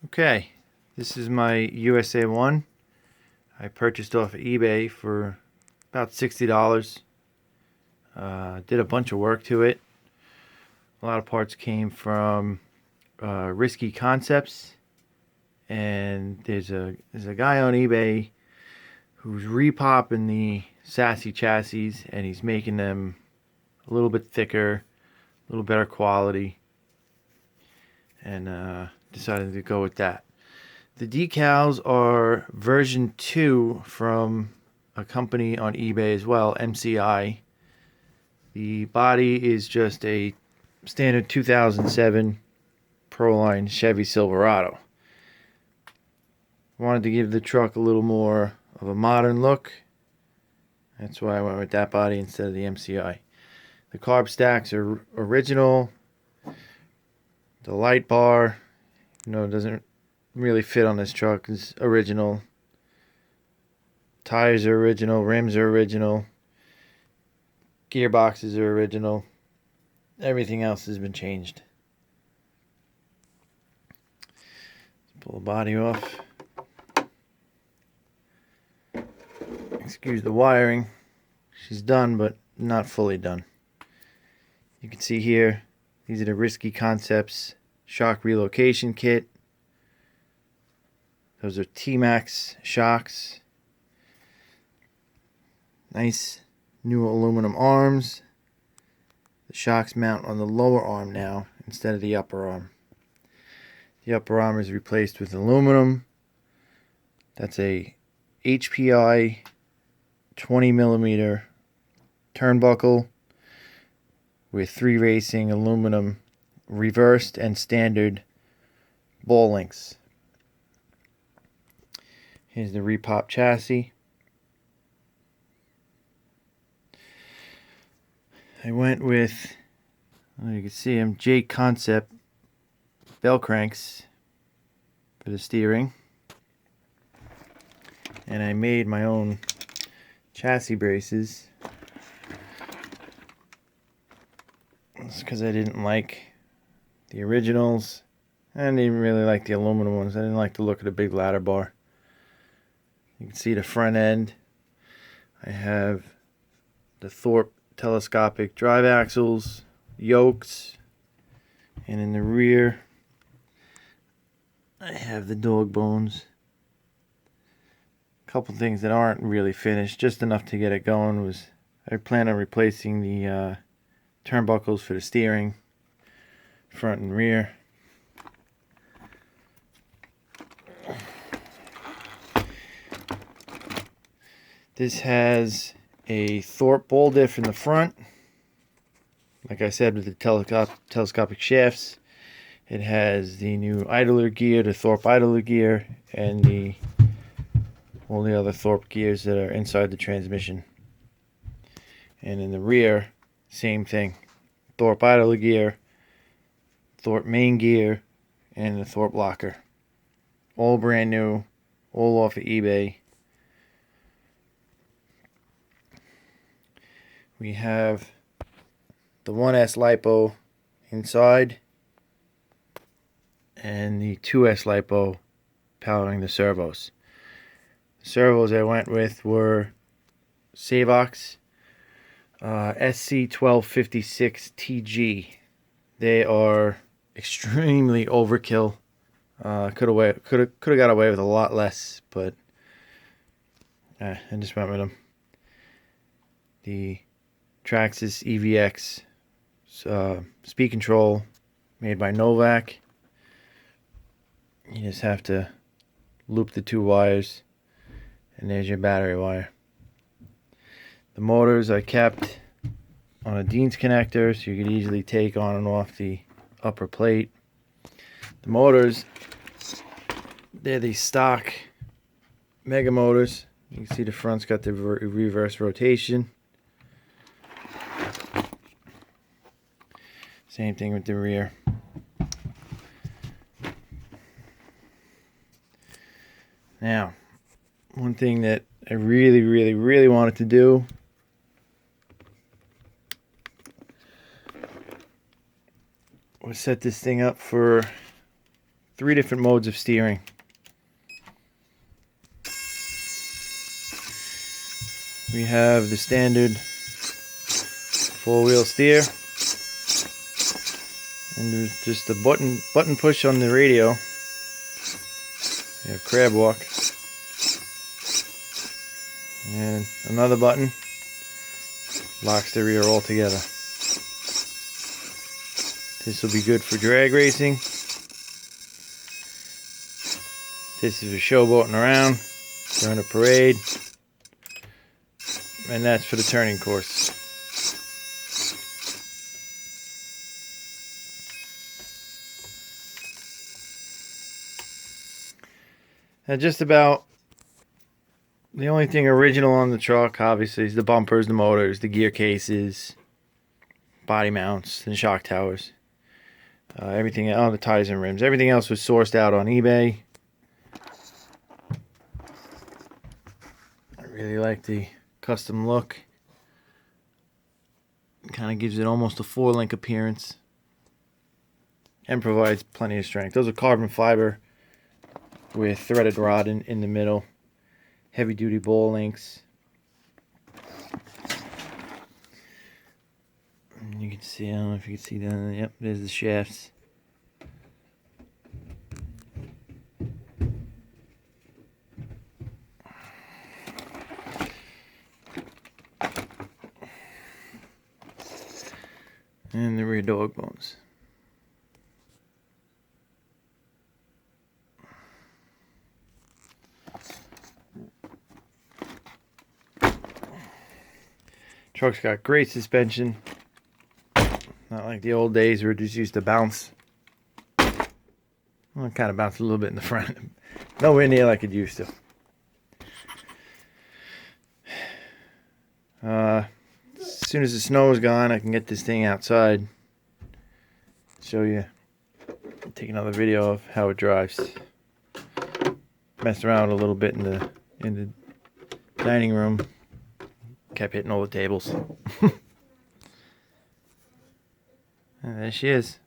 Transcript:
Okay, this is my USA-1. I purchased off of eBay for about $60. Did a bunch of work to it. A lot of parts came from Riskey Concepts, and there's a guy on eBay who's repopping the sassy chassis, and he's making them a little bit thicker, a little better quality, and decided to go with that. The decals are version 2 from a company on eBay as well, MCI. The body is just a standard 2007 Proline Chevy Silverado. Wanted to give the truck a little more of a modern look. That's why I went with that body instead of the MCI. The carb stacks are original. The light bar, doesn't really fit on this truck, is original. Tires are original, rims are original, gearboxes are original. Everything else has been changed. Let's pull the body off. Excuse the wiring. She's done, but not fully done. You can see here, these are the Riskey Concepts shock relocation kit. Those are T-Max shocks. Nice new aluminum arms. The shocks mount on the lower arm now instead of the upper arm. The upper arm is replaced with aluminum. That's a HPI 20mm turnbuckle with 3 racing aluminum reversed and standard ball links. Here's the repop chassis. I went with, you can see them, Jake Concept bell cranks for the steering. And I made my own chassis braces. It's because I didn't like the originals. I didn't really like the aluminum ones. I didn't like the look of the big ladder bar. You can see the front end. I have the Thorp telescopic drive axles, yokes, and in the rear I have the dog bones. A couple things that aren't really finished, just enough to get it going, was I plan on replacing the turnbuckles for the steering, front and rear. This has a Thorp ball diff in the front. Like I said, with the telescopic shafts. It has the new idler gear, the Thorp idler gear, and all the other Thorp gears that are inside the transmission. And in the rear, same thing. Thorp idler gear, Thorp main gear, and the Thorp locker. All brand new, all off of eBay. We have the 1S LiPo inside and the 2S LiPo powering the servos. The servos I went with were Savox SC1256TG. They are extremely overkill. Could have got away with a lot less, but I just went with them. The Traxxas EVX speed control made by Novak. You just have to loop the 2 wires, and there's your battery wire. The motors I kept on a Dean's connector, so you could easily take on and off the upper plate. The motors, they're the stock Mega motors. You can see the front's got the reverse rotation. Same thing with the rear. Now, one thing that I really wanted to do was set this thing up for 3 different modes of steering. We have the standard 4-wheel steer, and there's just a button push on the radio. You have crab walk, and another button locks the rear all together. This will be good for drag racing. This is for showboating around during a parade. And that's for the turning course. And just about the only thing original on the truck, obviously, is the bumpers, the motors, the gear cases, body mounts, and shock towers. Everything, the tires and rims. Everything else was sourced out on eBay. I really like the custom look. Kind of gives it almost a 4-link appearance and provides plenty of strength. Those are carbon fiber with threaded rod in the middle. Heavy duty ball links. And you can see, I don't know if you can see down there. Yep, there's the shafts. And the rear dog bones. Truck's got great suspension. Not like the old days where it just used to bounce. Well, it kind of bounced a little bit in the front. Nowhere near like it used to. As soon as the snow is gone, I can get this thing outside. Show you. Take another video of how it drives. Messed around a little bit in the dining room. Kept hitting all the tables. And there she is.